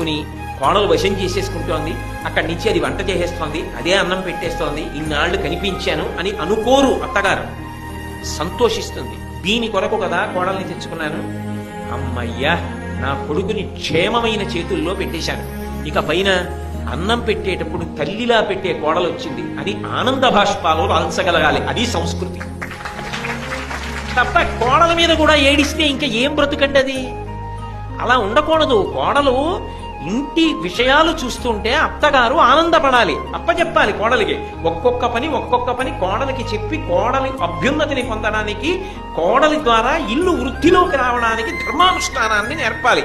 చేసుకుని కోడలు వశం చేసేసుకుంటోంది, అక్కడి నుంచి అది వంట చేసేస్తోంది, అదే అన్నం పెట్టేస్తోంది, ఇన్నాళ్లు కనిపించాను అని అనుకోరు అత్తగారు. సంతోషిస్తుంది. దీని కొరకు కదా కోడల్ని తెచ్చుకున్నాను, అమ్మయ్యా నా కొడుకుని క్షేమమైన చేతుల్లో పెట్టేశాను, ఇక పైన అన్నం పెట్టేటప్పుడు తల్లిలా పెట్టే కోడలు వచ్చింది అని ఆనంద భాష్పాలు రాల్చగలగాలి. అది సంస్కృతి. తప్ప కోడల మీద కూడా ఏడిస్తే ఇంకా ఏం బ్రతుకంటది? అలా ఉండకూడదు. కోడలు ఇంటి విషయాలు చూస్తుంటే అత్తగారు ఆనందపడాలి, అప్పచెప్పాలి కోడలికి. ఒక్కొక్క పని కోడలికి చెప్పి కోడలి అభ్యున్నతిని పొందడానికి, కోడలి ద్వారా ఇల్లు వృద్ధిలోకి రావడానికి ధర్మానుష్ఠానాన్ని నేర్పాలి.